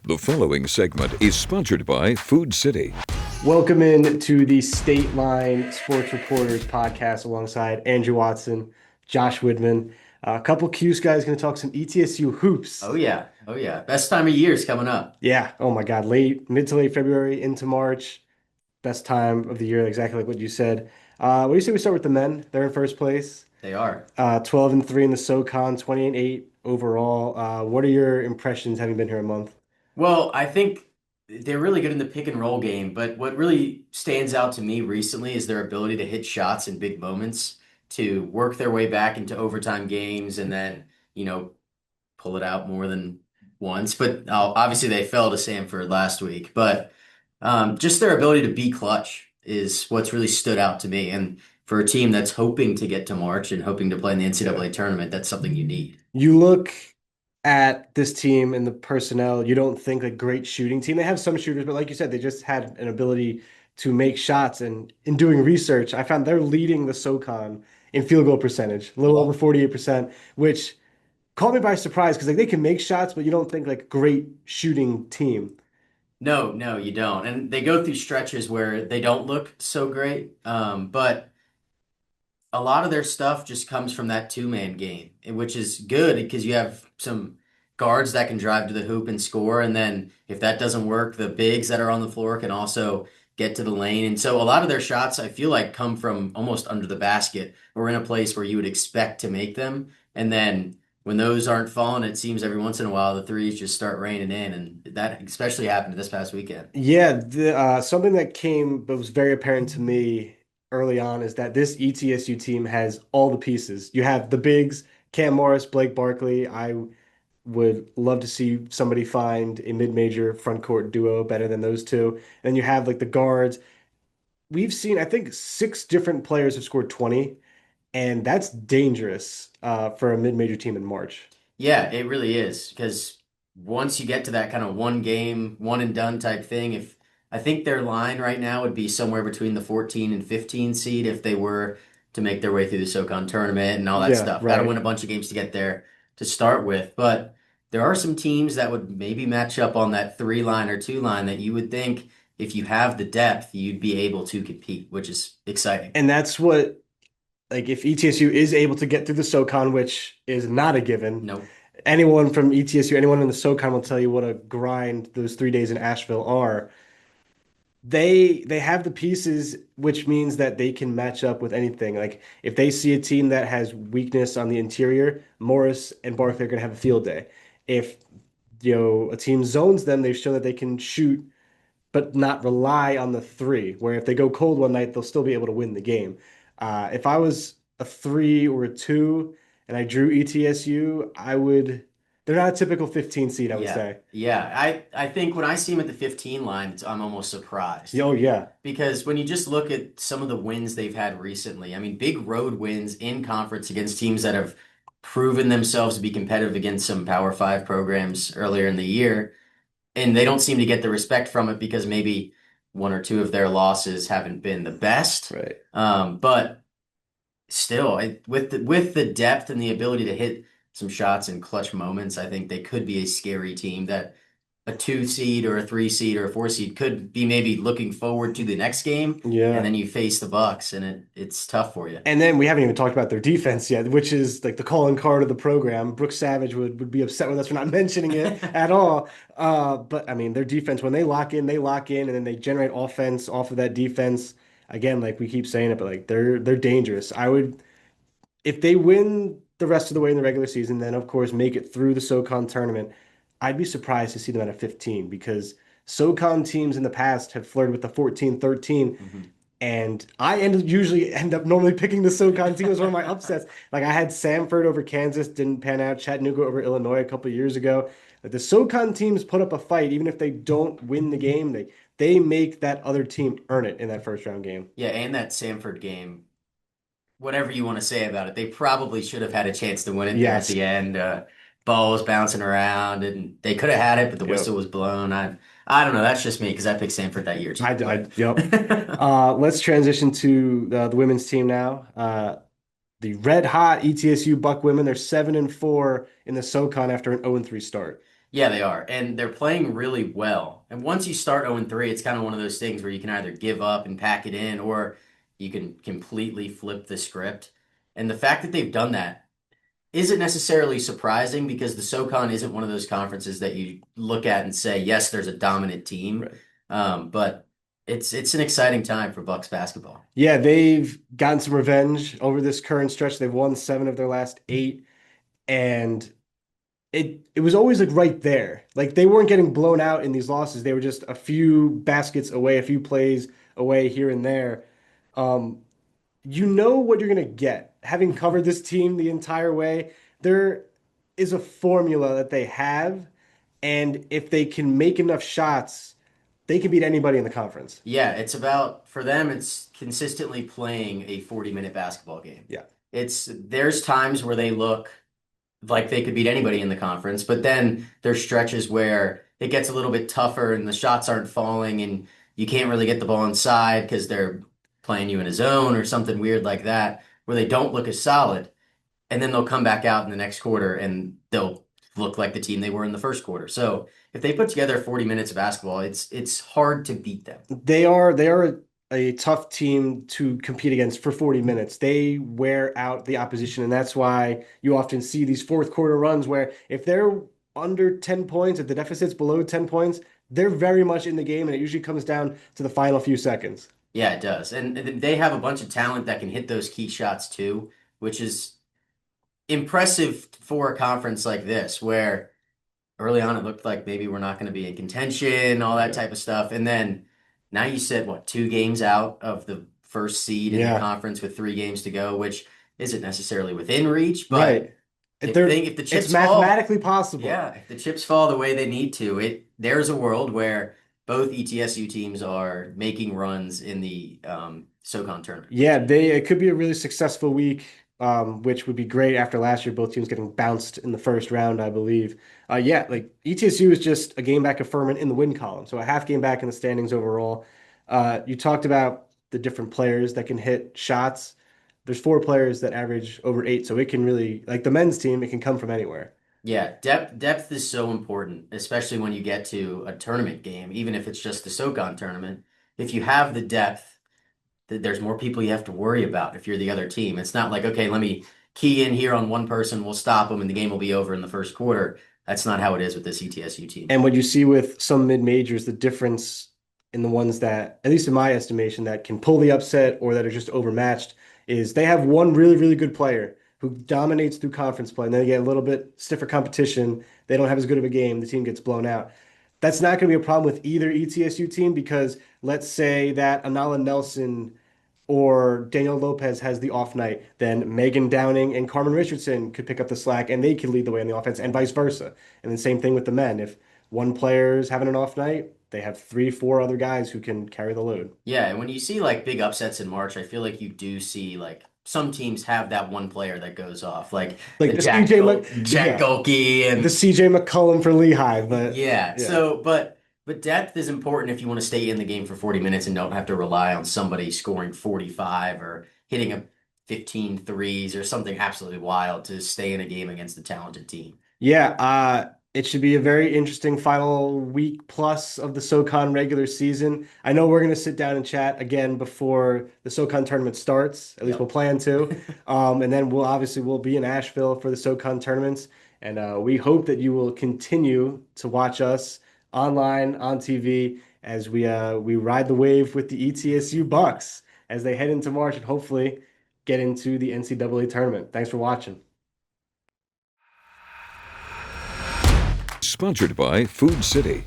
The following segment is sponsored by Food City. Welcome in to the Stateline Sports Reporters Podcast alongside Andrew Watson, Josh Widman. A couple Cuse guys going to talk some ETSU hoops. Oh yeah. Oh yeah. Best time of year is coming up. Yeah. Oh my God. Mid to late February into March. Best time of the year, exactly like what you said. What do you say we start with the men? They're in first place. They are. 12-3 in the SoCon, 20-8 overall. What are your impressions having been here a month? Well, I think they're really good in the pick and roll game, but what really stands out to me recently is their ability to hit shots in big moments, to work their way back into overtime games and then, pull it out more than once. But obviously they fell to Samford last week, but just their ability to be clutch is what's really stood out to me. And for a team that's hoping to get to March and hoping to play in the NCAA tournament, that's something you need. You look at this team and the personnel, you don't think a great shooting team. They have some shooters, but like you said, they just had an ability to make shots. And in doing research, I found they're leading the SoCon in field goal percentage, a little over 48%, which caught me by surprise because like they can make shots, but you don't think like great shooting team. No, no, you don't. And they go through stretches where they don't look so great. But a lot of their stuff just comes from that two-man game, which is good because you have some guards that can drive to the hoop and score. And then if that doesn't work, the bigs that are on the floor can also get to the lane. And so a lot of their shots, I feel like, come from almost under the basket or in a place where you would expect to make them. And then when those aren't falling, it seems every once in a while the threes just start raining in. And that especially happened this past weekend. Yeah, something that came but was very apparent to me early on is that this ETSU team has all the pieces. You have the bigs, Cam Morris, Blake Barkley. I would love to see somebody find a mid-major front court duo better than those two. And then you have like the guards. We've seen, I think, six different players have scored 20, and that's dangerous for a mid-major team in March. Yeah, it really is because once you get to that kind of one game, one and done type thing, if I think their line right now would be somewhere between the 14 and 15 seed if they were to make their way through the SoCon tournament and all that Yeah, stuff. Got to right. win a bunch of games to get there to start with, but there are some teams that would maybe match up on that three line or two line that you would think if you have the depth, you'd be able to compete, which is exciting. And that's what, like, if ETSU is able to get through the SoCon, which is not a given, Nope. anyone from ETSU, anyone in the SoCon will tell you what a grind those 3 days in Asheville are. They have the pieces, which means that they can match up with anything. Like if they see a team that has weakness on the interior, Morris and Barkley are going to have a field day. If a team zones them, they've shown that they can shoot, but not rely on the three. Where if they go cold one night, they'll still be able to win the game. If I was a three or a two and I drew ETSU, I would. They're not a typical 15 seed, I would Yeah. say. Yeah. I think when I see them at the 15 line, I'm almost surprised. Oh yeah, Because when you just look at some of the wins they've had recently, I mean, big road wins in conference against teams that have proven themselves to be competitive against some Power Five programs earlier in the year, and they don't seem to get the respect from it because maybe one or two of their losses haven't been the best. right. But still, with the depth and the ability to hit some shots in clutch moments, I think they could be a scary team that a two seed or a three seed or a four seed could be maybe looking forward to the next game, and Yeah. then you face the Bucks, and it's tough for you. And then we haven't even talked about their defense yet, which is like the calling card of the program. Brooks Savage would be upset with us for not mentioning it at all. But I mean, their defense, when they lock in, and then they generate offense off of that defense. Again, like we keep saying it, but like they're dangerous. I would, if they win the rest of the way in the regular season, then of course make it through the SoCon tournament. I'd be surprised to see them at a 15 because SoCon teams in the past have flirted with the 14, 13. Mhm. And usually end up normally picking the SoCon team as one of my upsets. Like I had Samford over Kansas, didn't pan out. Chattanooga over Illinois a couple of years ago. Like the SoCon teams put up a fight, even if they don't win the game. They make that other team earn it in that first round game. Yeah, and that Samford game, whatever you want to say about it, they probably should have had a chance to win it there at Yes. the end. Ball was bouncing around, and they could have had it, but the Yep. whistle was blown. I don't know. That's just me because I picked Samford that year too. Yep. But Let's transition to the women's team now. The red hot ETSU Buck women, they're 7-4 in the SoCon after an 0-3 start. Yeah, they are. And they're playing really well. And once you start 0-3, it's kind of one of those things where you can either give up and pack it in, or you can completely flip the script. And the fact that they've done that isn't necessarily surprising, because the SoCon isn't one of those conferences that you look at and say, yes, there's a dominant team. Right. But it's an exciting time for Bucks basketball. Yeah, they've gotten some revenge over this current stretch. They've won 7 of their last 8, and it was always like right there. Like they weren't getting blown out in these losses. They were just a few baskets away, a few plays away here and there. Um, you know what you're gonna get. Having covered this team the entire way, there is a formula that they have, and if they can make enough shots, they can beat anybody in the conference. Yeah, it's about, for them, it's consistently playing a 40-minute basketball game. Yeah. There's times where they look like they could beat anybody in the conference, but then there's stretches where it gets a little bit tougher and the shots aren't falling and you can't really get the ball inside because they're playing you in a zone or something weird like that, where they don't look as solid. And then they'll come back out in the next quarter and they'll look like the team they were in the first quarter. So if they put together 40 minutes of basketball, it's hard to beat them. They are a tough team to compete against for 40 minutes. They wear out the opposition, and that's why you often see these fourth quarter runs where if they're under 10 points, if the deficit's below 10 points, they're very much in the game, and it usually comes down to the final few seconds. Yeah, it does. And they have a bunch of talent that can hit those key shots too, which is impressive for a conference like this, where early on it looked like maybe we're not going to be in contention, all that type of stuff. And then now you said, what, 2 games out of the first seed in the Yeah, conference with 3 games to go, which isn't necessarily within reach, but right. if the It's chips fall, mathematically possible. yeah, if the chips fall the way they need to, there's a world where both ETSU teams are making runs in the SoCon tournament. Yeah, it could be a really successful week, which would be great after last year, both teams getting bounced in the first round, I believe. Yeah, like ETSU is just a game back of Furman in the win column, so a half game back in the standings overall. You talked about the different players that can hit shots. There's 4 players that average over 8, so it can really, like the men's team, it can come from anywhere. Yeah, depth is so important, especially when you get to a tournament game, even if it's just the SoCon tournament. If you have the depth, there's more people you have to worry about if you're the other team. It's not like, okay, let me key in here on one person, we'll stop them, and the game will be over in the first quarter. That's not how it is with this ETSU team. And what you see with some mid-majors, the difference in the ones that, at least in my estimation, that can pull the upset or that are just overmatched is they have one really, really good player who dominates through conference play, and then they get a little bit stiffer competition. They don't have as good of a game. The team gets blown out. That's not going to be a problem with either ETSU team because let's say that Anala Nelson or Daniel Lopez has the off night, then Megan Downing and Carmen Richardson could pick up the slack and they could lead the way in the offense and vice versa. And then same thing with the men. If one player's having an off night, they have 3, 4 other guys who can carry the load. Yeah, and when you see like big upsets in March, I feel like you do see like some teams have that one player that goes off, like Like the the CJ, Jack yeah, Golke the and CJ McCullum for Lehigh, but yeah. yeah. But depth is important if you want to stay in the game for 40 minutes and don't have to rely on somebody scoring 45 or hitting a 15 threes or something absolutely wild to stay in a game against a talented team. Yeah, it should be a very interesting final week plus of the SoCon regular season. I know we're going to sit down and chat again before the SoCon tournament starts. At least Yep. we'll plan to. And then we'll be in Asheville for the SoCon tournaments. And we hope that you will continue to watch us online, on TV, as we ride the wave with the ETSU Bucks as they head into March and hopefully get into the NCAA tournament. Thanks for watching. Sponsored by Food City.